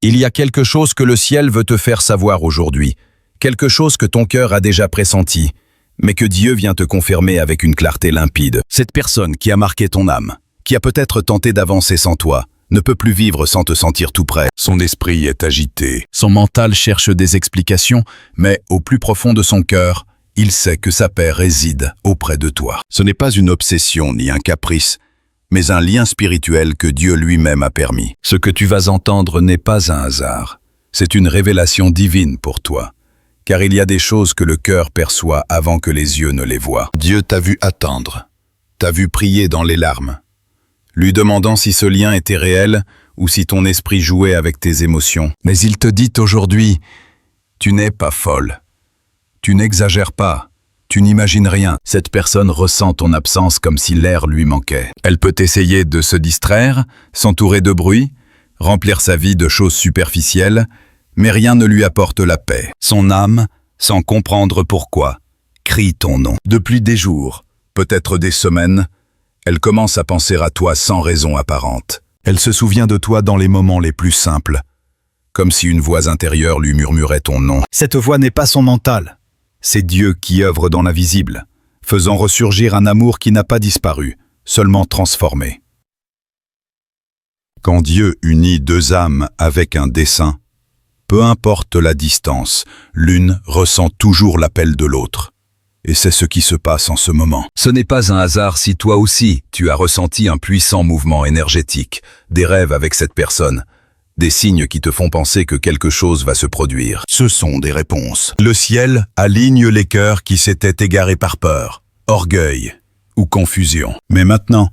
Il y a quelque chose que le ciel veut te faire savoir aujourd'hui, quelque chose que ton cœur a déjà pressenti, mais que Dieu vient te confirmer avec une clarté limpide. Cette personne qui a marqué ton âme, qui a peut-être tenté d'avancer sans toi, ne peut plus vivre sans te sentir tout près. Son esprit est agité. Son mental cherche des explications, mais au plus profond de son cœur, il sait que sa paix réside auprès de toi. Ce n'est pas une obsession ni un caprice, mais un lien spirituel que Dieu lui-même a permis. Ce que tu vas entendre n'est pas un hasard. C'est une révélation divine pour toi, car il y a des choses que le cœur perçoit avant que les yeux ne les voient. Dieu t'a vu attendre, t'a vu prier dans les larmes, lui demandant si ce lien était réel ou si ton esprit jouait avec tes émotions. Mais il te dit aujourd'hui, tu n'es pas folle. Tu n'exagères pas. Tu n'imagines rien. Cette personne ressent ton absence comme si l'air lui manquait. Elle peut essayer de se distraire, s'entourer de bruit, remplir sa vie de choses superficielles, mais rien ne lui apporte la paix. Son âme, sans comprendre pourquoi, crie ton nom. Depuis des jours, peut-être des semaines, elle commence à penser à toi sans raison apparente. Elle se souvient de toi dans les moments les plus simples, comme si une voix intérieure lui murmurait ton nom. Cette voix n'est pas son mental. C'est Dieu qui œuvre dans l'invisible, faisant ressurgir un amour qui n'a pas disparu, seulement transformé. Quand Dieu unit deux âmes avec un dessein, peu importe la distance, l'une ressent toujours l'appel de l'autre. Et c'est ce qui se passe en ce moment. Ce n'est pas un hasard si toi aussi, tu as ressenti un puissant mouvement énergétique, des rêves avec cette personne, des signes qui te font penser que quelque chose va se produire. Ce sont des réponses. Le ciel aligne les cœurs qui s'étaient égarés par peur, orgueil ou confusion. Mais maintenant,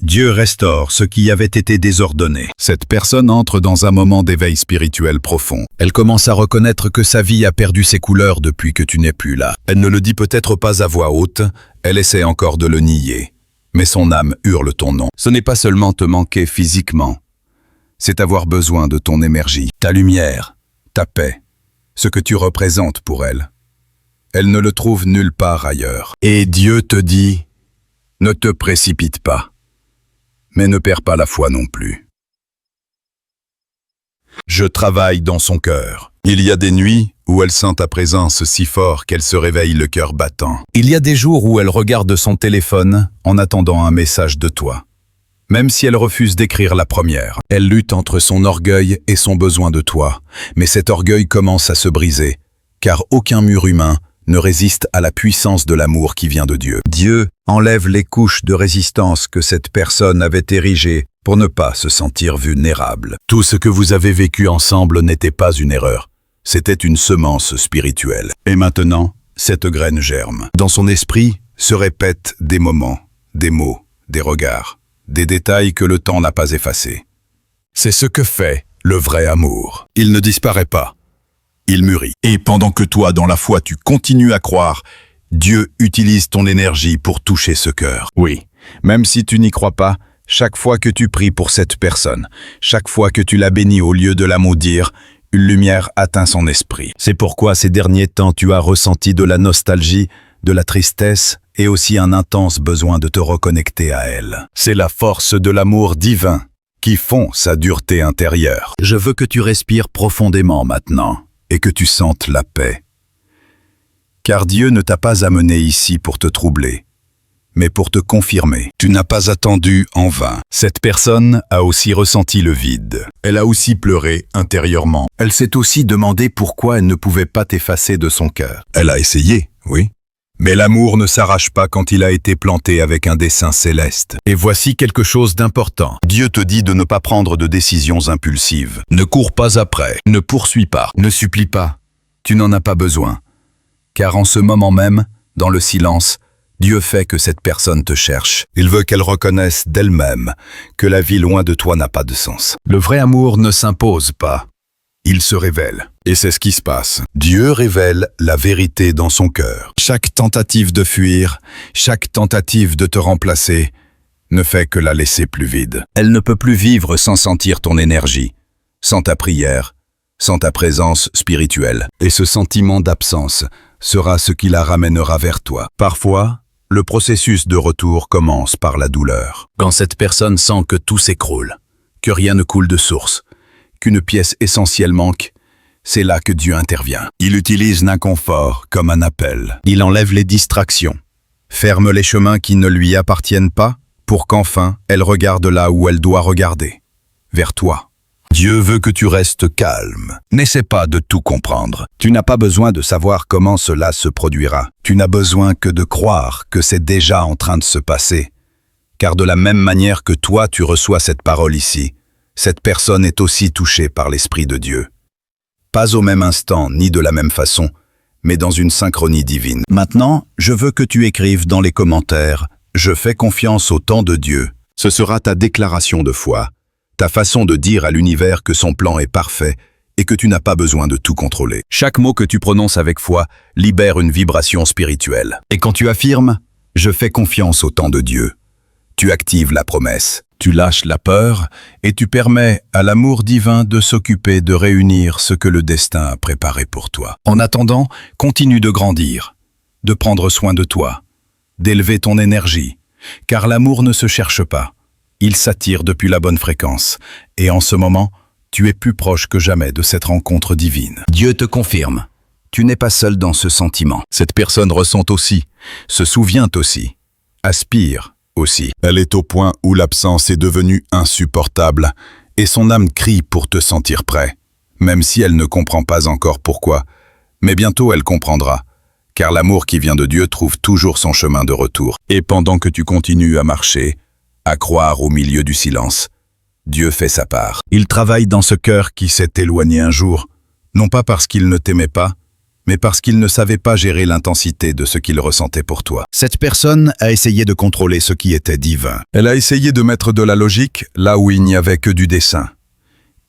Dieu restaure ce qui avait été désordonné. Cette personne entre dans un moment d'éveil spirituel profond. Elle commence à reconnaître que sa vie a perdu ses couleurs depuis que tu n'es plus là. Elle ne le dit peut-être pas à voix haute, elle essaie encore de le nier. Mais son âme hurle ton nom. Ce n'est pas seulement te manquer physiquement, c'est avoir besoin de ton énergie, ta lumière, ta paix, ce que tu représentes pour elle. Elle ne le trouve nulle part ailleurs. Et Dieu te dit, ne te précipite pas. Mais ne perds pas la foi non plus. Je travaille dans son cœur. Il y a des nuits où elle sent ta présence si fort qu'elle se réveille le cœur battant. Il y a des jours où elle regarde son téléphone en attendant un message de toi. Même si elle refuse d'écrire la première, elle lutte entre son orgueil et son besoin de toi. Mais cet orgueil commence à se briser, car aucun mur humain ne résiste à la puissance de l'amour qui vient de Dieu. Dieu enlève les couches de résistance que cette personne avait érigées pour ne pas se sentir vulnérable. Tout ce que vous avez vécu ensemble n'était pas une erreur, c'était une semence spirituelle. Et maintenant, cette graine germe. Dans son esprit se répètent des moments, des mots, des regards, des détails que le temps n'a pas effacés. C'est ce que fait le vrai amour. Il ne disparaît pas. Il mûrit. Et pendant que toi, dans la foi, tu continues à croire, Dieu utilise ton énergie pour toucher ce cœur. Oui, même si tu n'y crois pas, chaque fois que tu pries pour cette personne, chaque fois que tu la bénis au lieu de la maudire, une lumière atteint son esprit. C'est pourquoi ces derniers temps, tu as ressenti de la nostalgie, de la tristesse et aussi un intense besoin de te reconnecter à elle. C'est la force de l'amour divin qui fond sa dureté intérieure. Je veux que tu respires profondément maintenant et que tu sentes la paix. Car Dieu ne t'a pas amené ici pour te troubler, mais pour te confirmer. Tu n'as pas attendu en vain. Cette personne a aussi ressenti le vide. Elle a aussi pleuré intérieurement. Elle s'est aussi demandé pourquoi elle ne pouvait pas t'effacer de son cœur. Elle a essayé, oui. Mais l'amour ne s'arrache pas quand il a été planté avec un dessein céleste. Et voici quelque chose d'important. Dieu te dit de ne pas prendre de décisions impulsives. Ne cours pas après, ne poursuis pas, ne supplie pas. Tu n'en as pas besoin. Car en ce moment même, dans le silence, Dieu fait que cette personne te cherche. Il veut qu'elle reconnaisse d'elle-même que la vie loin de toi n'a pas de sens. Le vrai amour ne s'impose pas. Il se révèle. Et c'est ce qui se passe. Dieu révèle la vérité dans son cœur. Chaque tentative de fuir, chaque tentative de te remplacer, ne fait que la laisser plus vide. Elle ne peut plus vivre sans sentir ton énergie, sans ta prière, sans ta présence spirituelle. Et ce sentiment d'absence sera ce qui la ramènera vers toi. Parfois, le processus de retour commence par la douleur. Quand cette personne sent que tout s'écroule, que rien ne coule de source, qu'une pièce essentielle manque, c'est là que Dieu intervient. Il utilise l'inconfort comme un appel. Il enlève les distractions, ferme les chemins qui ne lui appartiennent pas, pour qu'enfin elle regarde là où elle doit regarder, vers toi. Dieu veut que tu restes calme. N'essaie pas de tout comprendre. Tu n'as pas besoin de savoir comment cela se produira. Tu n'as besoin que de croire que c'est déjà en train de se passer. Car de la même manière que toi tu reçois cette parole ici, cette personne est aussi touchée par l'Esprit de Dieu. Pas au même instant, ni de la même façon, mais dans une synchronie divine. Maintenant, je veux que tu écrives dans les commentaires « Je fais confiance au temps de Dieu ». Ce sera ta déclaration de foi, ta façon de dire à l'univers que son plan est parfait et que tu n'as pas besoin de tout contrôler. Chaque mot que tu prononces avec foi libère une vibration spirituelle. Et quand tu affirmes « Je fais confiance au temps de Dieu », tu actives la promesse. Tu lâches la peur et tu permets à l'amour divin de s'occuper de réunir ce que le destin a préparé pour toi. En attendant, continue de grandir, de prendre soin de toi, d'élever ton énergie, car l'amour ne se cherche pas. Il s'attire depuis la bonne fréquence, et en ce moment, tu es plus proche que jamais de cette rencontre divine. Dieu te confirme. Tu n'es pas seul dans ce sentiment. Cette personne ressent aussi, se souvient aussi, aspire aussi. Elle est au point où l'absence est devenue insupportable et son âme crie pour te sentir prêt, même si elle ne comprend pas encore pourquoi. Mais bientôt elle comprendra, car l'amour qui vient de Dieu trouve toujours son chemin de retour. Et pendant que tu continues à marcher, à croire au milieu du silence, Dieu fait sa part. Il travaille dans ce cœur qui s'est éloigné un jour, non pas parce qu'il ne t'aimait pas, mais parce qu'il ne savait pas gérer l'intensité de ce qu'il ressentait pour toi. Cette personne a essayé de contrôler ce qui était divin. Elle a essayé de mettre de la logique là où il n'y avait que du dessein.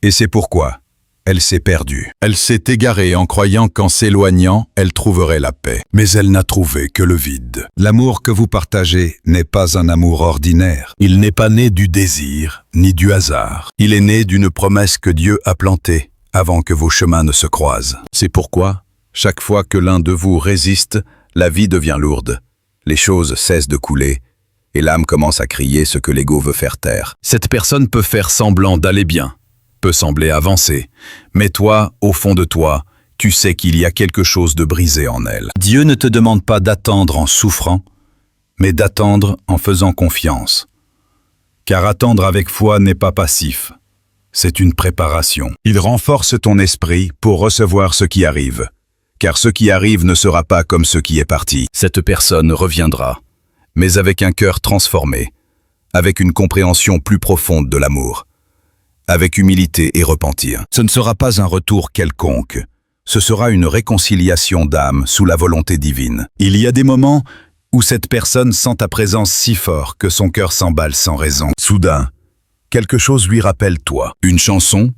Et c'est pourquoi elle s'est perdue. Elle s'est égarée en croyant qu'en s'éloignant, elle trouverait la paix. Mais elle n'a trouvé que le vide. L'amour que vous partagez n'est pas un amour ordinaire. Il n'est pas né du désir, ni du hasard. Il est né d'une promesse que Dieu a plantée avant que vos chemins ne se croisent. C'est pourquoi, chaque fois que l'un de vous résiste, la vie devient lourde. Les choses cessent de couler, et l'âme commence à crier ce que l'ego veut faire taire. Cette personne peut faire semblant d'aller bien, peut sembler avancer, mais toi, au fond de toi, tu sais qu'il y a quelque chose de brisé en elle. Dieu ne te demande pas d'attendre en souffrant, mais d'attendre en faisant confiance. Car attendre avec foi n'est pas passif, c'est une préparation. Il renforce ton esprit pour recevoir ce qui arrive. Car ce qui arrive ne sera pas comme ce qui est parti. Cette personne reviendra, mais avec un cœur transformé, avec une compréhension plus profonde de l'amour, avec humilité et repentir. Ce ne sera pas un retour quelconque, ce sera une réconciliation d'âme sous la volonté divine. Il y a des moments où cette personne sent ta présence si fort que son cœur s'emballe sans raison. Soudain, quelque chose lui rappelle toi. Une chanson,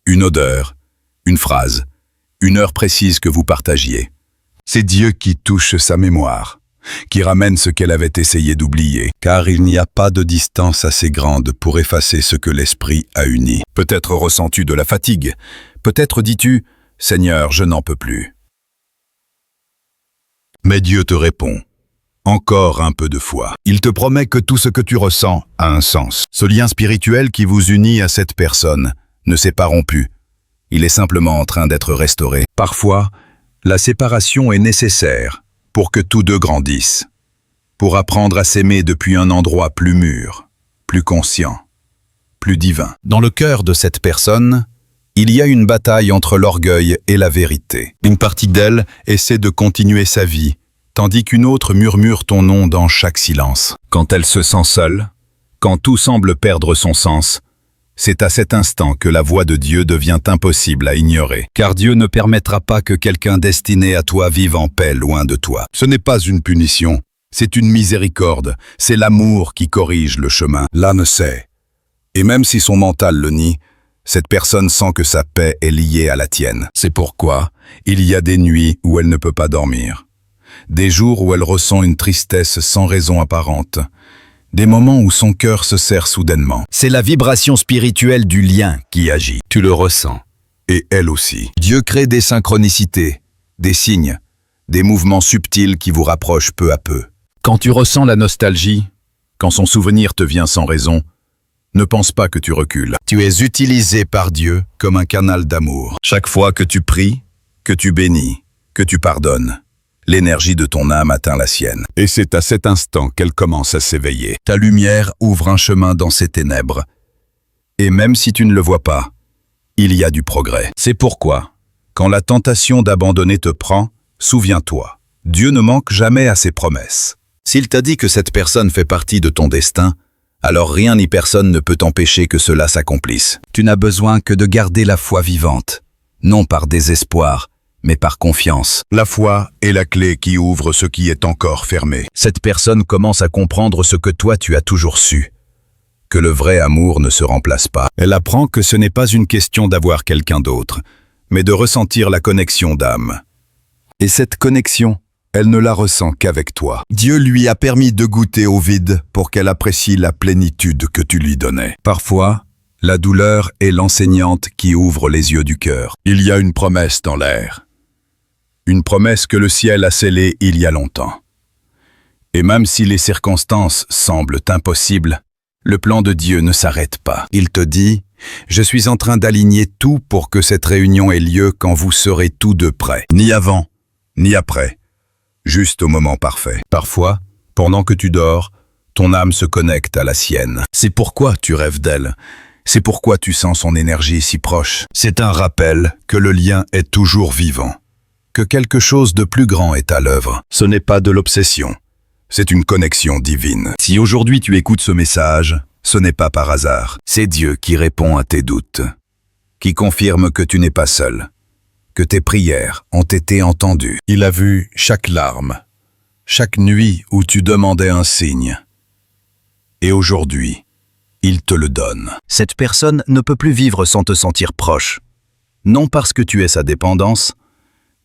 une odeur, une phrase, une heure précise que vous partagiez. C'est Dieu qui touche sa mémoire, qui ramène ce qu'elle avait essayé d'oublier, car il n'y a pas de distance assez grande pour effacer ce que l'Esprit a uni. Peut-être ressens-tu de la fatigue, peut-être dis-tu « Seigneur, je n'en peux plus ». Mais Dieu te répond « Encore un peu de foi ». Il te promet que tout ce que tu ressens a un sens. Ce lien spirituel qui vous unit à cette personne ne s'est pas rompu. Il est simplement en train d'être restauré. Parfois, la séparation est nécessaire pour que tous deux grandissent, pour apprendre à s'aimer depuis un endroit plus mûr, plus conscient, plus divin. Dans le cœur de cette personne, il y a une bataille entre l'orgueil et la vérité. Une partie d'elle essaie de continuer sa vie, tandis qu'une autre murmure ton nom dans chaque silence. Quand elle se sent seule, quand tout semble perdre son sens, c'est à cet instant que la voix de Dieu devient impossible à ignorer. Car Dieu ne permettra pas que quelqu'un destiné à toi vive en paix loin de toi. Ce n'est pas une punition, c'est une miséricorde, c'est l'amour qui corrige le chemin. L'âme sait. Et même si son mental le nie, cette personne sent que sa paix est liée à la tienne. C'est pourquoi il y a des nuits où elle ne peut pas dormir, des jours où elle ressent une tristesse sans raison apparente, des moments où son cœur se serre soudainement. C'est la vibration spirituelle du lien qui agit. Tu le ressens. Et elle aussi. Dieu crée des synchronicités, des signes, des mouvements subtils qui vous rapprochent peu à peu. Quand tu ressens la nostalgie, quand son souvenir te vient sans raison, Ne pense pas que tu recules. Tu es utilisé par Dieu comme un canal d'amour. Chaque fois que tu pries, que tu bénis, que tu pardonnes, l'énergie de ton âme atteint la sienne. Et c'est à cet instant qu'elle commence à s'éveiller. Ta lumière ouvre un chemin dans ces ténèbres. Et même si tu ne le vois pas, il y a du progrès. C'est pourquoi, quand la tentation d'abandonner te prend, souviens-toi, Dieu ne manque jamais à ses promesses. S'il t'a dit que cette personne fait partie de ton destin, alors rien ni personne ne peut empêcher que cela s'accomplisse. Tu n'as besoin que de garder la foi vivante, non par désespoir, mais par confiance. La foi est la clé qui ouvre ce qui est encore fermé. Cette personne commence à comprendre ce que toi tu as toujours su, que le vrai amour ne se remplace pas. Elle apprend que ce n'est pas une question d'avoir quelqu'un d'autre, mais de ressentir la connexion d'âme. Et cette connexion, elle ne la ressent qu'avec toi. Dieu lui a permis de goûter au vide pour qu'elle apprécie la plénitude que tu lui donnais. Parfois, la douleur est l'enseignante qui ouvre les yeux du cœur. Il y a une promesse dans l'air. Une promesse que le ciel a scellée il y a longtemps. Et même si les circonstances semblent impossibles, le plan de Dieu ne s'arrête pas. Il te dit, « Je suis en train d'aligner tout pour que cette réunion ait lieu quand vous serez tous deux prêts. » Ni avant, ni après. Juste au moment parfait. Parfois, pendant que tu dors, ton âme se connecte à la sienne. C'est pourquoi tu rêves d'elle. C'est pourquoi tu sens son énergie si proche. C'est un rappel que le lien est toujours vivant. Que quelque chose de plus grand est à l'œuvre. Ce n'est pas de l'obsession. C'est une connexion divine. Si aujourd'hui tu écoutes ce message, ce n'est pas par hasard. C'est Dieu qui répond à tes doutes, qui confirme que tu n'es pas seul, que tes prières ont été entendues. Il a vu chaque larme, chaque nuit où tu demandais un signe. Et aujourd'hui, il te le donne. Cette personne ne peut plus vivre sans te sentir proche. Non parce que tu es sa dépendance,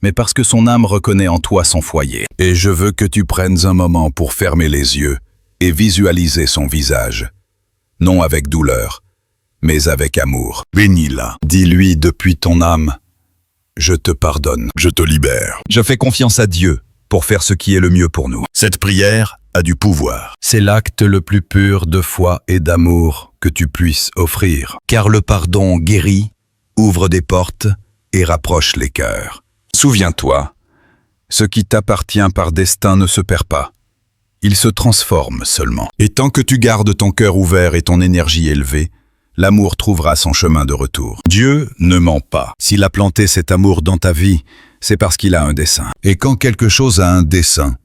mais parce que son âme reconnaît en toi son foyer. Et je veux que tu prennes un moment pour fermer les yeux et visualiser son visage. Non avec douleur, mais avec amour. Bénis-la. Dis-lui depuis ton âme, je te pardonne, je te libère. Je fais confiance à Dieu pour faire ce qui est le mieux pour nous. Cette prière a du pouvoir. C'est l'acte le plus pur de foi et d'amour que tu puisses offrir. Car le pardon guérit, ouvre des portes et rapproche les cœurs. Souviens-toi, ce qui t'appartient par destin ne se perd pas. Il se transforme seulement. Et tant que tu gardes ton cœur ouvert et ton énergie élevée, l'amour trouvera son chemin de retour. Dieu ne ment pas. S'il a planté cet amour dans ta vie, c'est parce qu'il a un dessein. Et quand quelque chose a un dessein,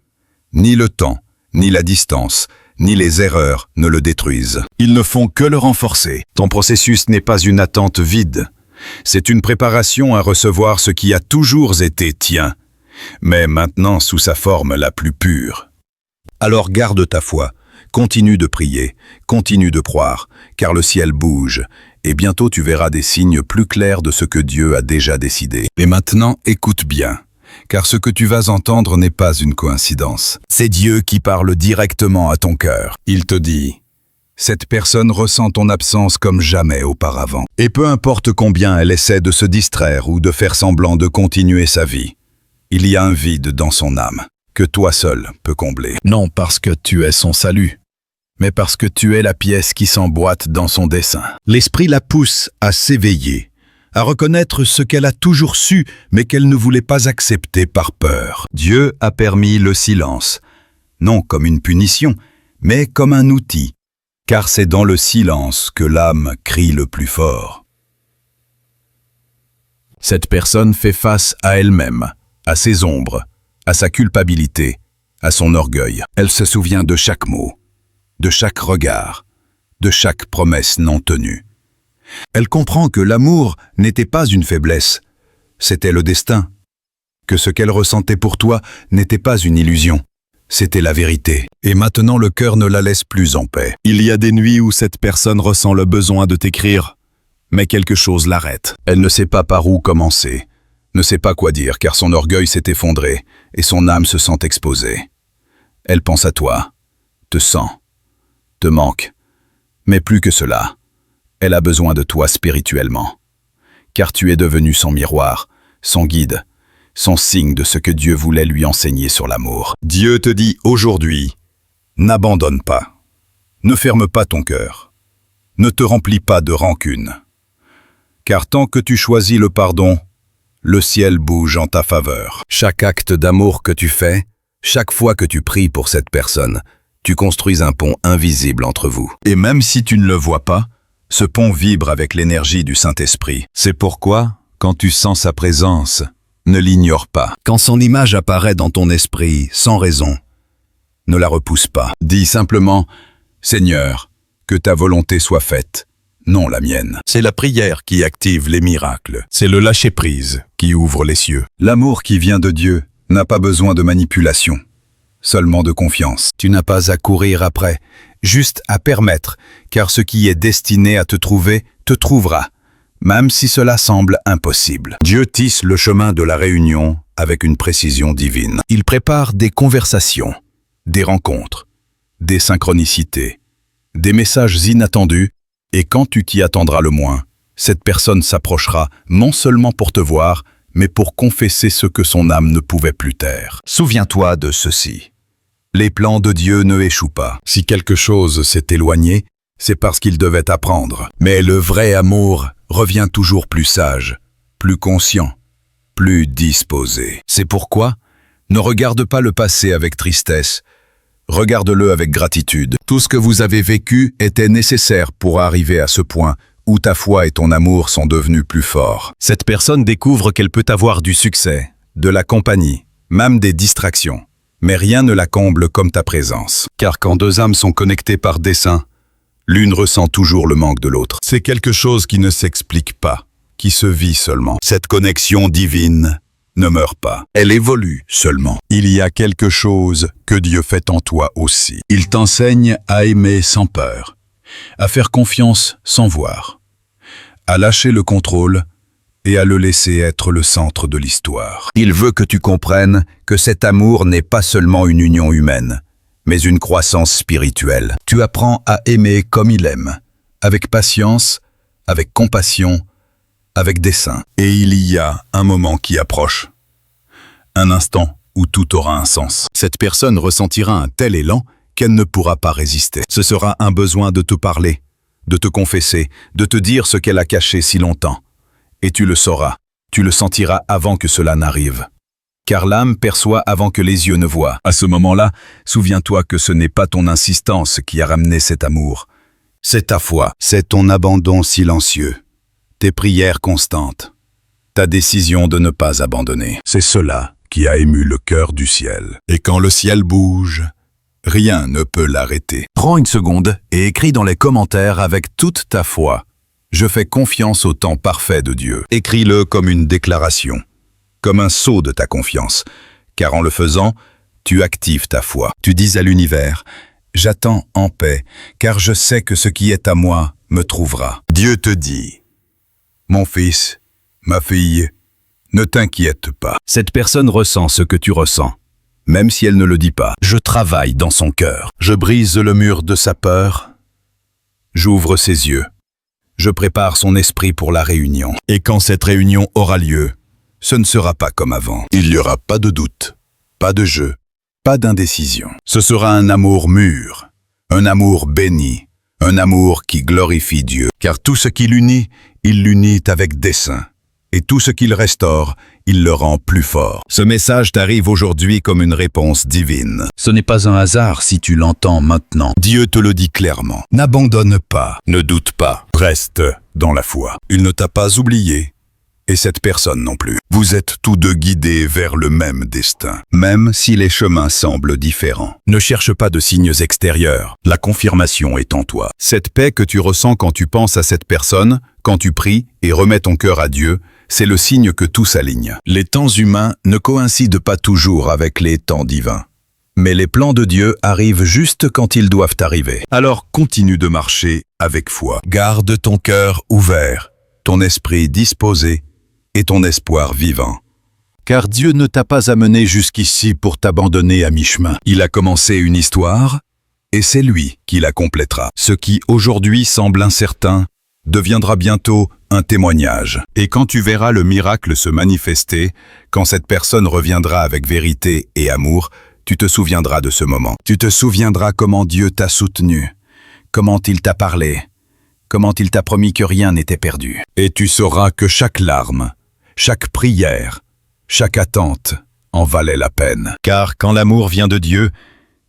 ni le temps, ni la distance, ni les erreurs ne le détruisent. Ils ne font que le renforcer. Ton processus n'est pas une attente vide. C'est une préparation à recevoir ce qui a toujours été tien, mais maintenant sous sa forme la plus pure. Alors garde ta foi, continue de prier, continue de croire, car le ciel bouge, et bientôt tu verras des signes plus clairs de ce que Dieu a déjà décidé. Et maintenant, écoute bien, car ce que tu vas entendre n'est pas une coïncidence. C'est Dieu qui parle directement à ton cœur. Il te dit, cette personne ressent ton absence comme jamais auparavant. Et peu importe combien elle essaie de se distraire ou de faire semblant de continuer sa vie, il y a un vide dans son âme que toi seul peux combler. Non parce que tu es son salut, mais parce que tu es la pièce qui s'emboîte dans son dessein. L'esprit la pousse à s'éveiller, à reconnaître ce qu'elle a toujours su, mais qu'elle ne voulait pas accepter par peur. Dieu a permis le silence, non comme une punition, mais comme un outil, car c'est dans le silence que l'âme crie le plus fort. Cette personne fait face à elle-même, à ses ombres, à sa culpabilité, à son orgueil. Elle se souvient de chaque mot, de chaque regard, de chaque promesse non tenue. Elle comprend que l'amour n'était pas une faiblesse, c'était le destin. Que ce qu'elle ressentait pour toi n'était pas une illusion, c'était la vérité. Et maintenant le cœur ne la laisse plus en paix. Il y a des nuits où cette personne ressent le besoin de t'écrire, mais quelque chose l'arrête. Elle ne sait pas par où commencer, ne sait pas quoi dire car son orgueil s'est effondré et son âme se sent exposée. Elle pense à toi, te sent, te manque, mais plus que cela, elle a besoin de toi spirituellement, car tu es devenu son miroir, son guide, son signe de ce que Dieu voulait lui enseigner sur l'amour. Dieu te dit aujourd'hui, n'abandonne pas, ne ferme pas ton cœur, ne te remplis pas de rancune. Car tant que tu choisis le pardon, le ciel bouge en ta faveur. Chaque acte d'amour que tu fais, chaque fois que tu pries pour cette personne, tu construis un pont invisible entre vous. Et même si tu ne le vois pas, ce pont vibre avec l'énergie du Saint-Esprit. C'est pourquoi, quand tu sens sa présence, ne l'ignore pas. Quand son image apparaît dans ton esprit, sans raison, ne la repousse pas. Dis simplement « Seigneur, que ta volonté soit faite, non la mienne ». C'est la prière qui active les miracles. C'est le lâcher-prise qui ouvre les cieux. L'amour qui vient de Dieu n'a pas besoin de manipulation, seulement de confiance. Tu n'as pas à courir après, juste à permettre, car ce qui est destiné à te trouver, te trouvera, même si cela semble impossible. Dieu tisse le chemin de la réunion avec une précision divine. Il prépare des conversations, des rencontres, des synchronicités, des messages inattendus, et quand tu t'y attendras le moins, cette personne s'approchera non seulement pour te voir, mais pour confesser ce que son âme ne pouvait plus taire. Souviens-toi de ceci. Les plans de Dieu ne échouent pas. Si quelque chose s'est éloigné, c'est parce qu'il devait apprendre. Mais le vrai amour revient toujours plus sage, plus conscient, plus disposé. C'est pourquoi, ne regarde pas le passé avec tristesse, regarde-le avec gratitude. Tout ce que vous avez vécu était nécessaire pour arriver à ce point où ta foi et ton amour sont devenus plus forts. Cette personne découvre qu'elle peut avoir du succès, de la compagnie, même des distractions. Mais rien ne la comble comme ta présence. Car quand deux âmes sont connectées par dessein, l'une ressent toujours le manque de l'autre. C'est quelque chose qui ne s'explique pas, qui se vit seulement. Cette connexion divine ne meurt pas. Elle évolue seulement. Il y a quelque chose que Dieu fait en toi aussi. Il t'enseigne à aimer sans peur, à faire confiance sans voir, à lâcher le contrôle et à le laisser être le centre de l'histoire. Il veut que tu comprennes que cet amour n'est pas seulement une union humaine, mais une croissance spirituelle. Tu apprends à aimer comme il aime, avec patience, avec compassion, avec dessein. Et il y a un moment qui approche, un instant où tout aura un sens. Cette personne ressentira un tel élan qu'elle ne pourra pas résister. Ce sera un besoin de te parler, de te confesser, de te dire ce qu'elle a caché si longtemps. Et tu le sauras, tu le sentiras avant que cela n'arrive. Car l'âme perçoit avant que les yeux ne voient. À ce moment-là, souviens-toi que ce n'est pas ton insistance qui a ramené cet amour. C'est ta foi, c'est ton abandon silencieux, tes prières constantes, ta décision de ne pas abandonner. C'est cela qui a ému le cœur du ciel. Et quand le ciel bouge, rien ne peut l'arrêter. Prends une seconde et écris dans les commentaires avec toute ta foi. Je fais confiance au temps parfait de Dieu. Écris-le comme une déclaration, comme un sceau de ta confiance, car en le faisant, tu actives ta foi. Tu dis à l'univers, « J'attends en paix, car je sais que ce qui est à moi me trouvera. » Dieu te dit, « Mon fils, ma fille, ne t'inquiète pas. » Cette personne ressent ce que tu ressens, même si elle ne le dit pas. Je travaille dans son cœur. Je brise le mur de sa peur. J'ouvre ses yeux. Je prépare son esprit pour la réunion. Et quand cette réunion aura lieu, ce ne sera pas comme avant. Il n'y aura pas de doute, pas de jeu, pas d'indécision. Ce sera un amour mûr, un amour béni, un amour qui glorifie Dieu. Car tout ce qui l'unit, il l'unit avec dessein. Et tout ce qu'il restaure, il le rend plus fort. Ce message t'arrive aujourd'hui comme une réponse divine. Ce n'est pas un hasard si tu l'entends maintenant. Dieu te le dit clairement. N'abandonne pas, ne doute pas, reste dans la foi. Il ne t'a pas oublié, et cette personne non plus. Vous êtes tous deux guidés vers le même destin, même si les chemins semblent différents. Ne cherche pas de signes extérieurs. La confirmation est en toi. Cette paix que tu ressens quand tu penses à cette personne, quand tu pries et remets ton cœur à Dieu, c'est le signe que tout s'aligne. Les temps humains ne coïncident pas toujours avec les temps divins. Mais les plans de Dieu arrivent juste quand ils doivent arriver. Alors continue de marcher avec foi. Garde ton cœur ouvert, ton esprit disposé et ton espoir vivant. Car Dieu ne t'a pas amené jusqu'ici pour t'abandonner à mi-chemin. Il a commencé une histoire et c'est lui qui la complétera. Ce qui aujourd'hui semble incertain deviendra bientôt un témoignage. Et quand tu verras le miracle se manifester, quand cette personne reviendra avec vérité et amour, tu te souviendras de ce moment. Tu te souviendras comment Dieu t'a soutenu, comment il t'a parlé, comment il t'a promis que rien n'était perdu. Et tu sauras que chaque larme, chaque prière, chaque attente en valait la peine. Car quand l'amour vient de Dieu,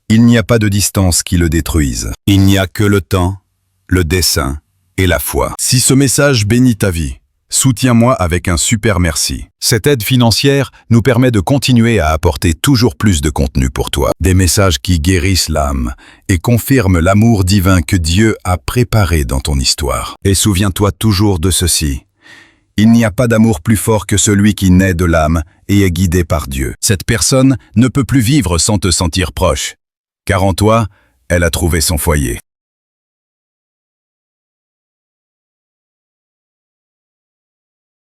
il n'y a pas de distance qui le détruise. Il n'y a que le temps, le dessein et la foi. Si ce message bénit ta vie, soutiens-moi avec un super merci. Cette aide financière nous permet de continuer à apporter toujours plus de contenu pour toi. Des messages qui guérissent l'âme et confirment l'amour divin que Dieu a préparé dans ton histoire. Et souviens-toi toujours de ceci. Il n'y a pas d'amour plus fort que celui qui naît de l'âme et est guidé par Dieu. Cette personne ne peut plus vivre sans te sentir proche, car en toi, elle a trouvé son foyer.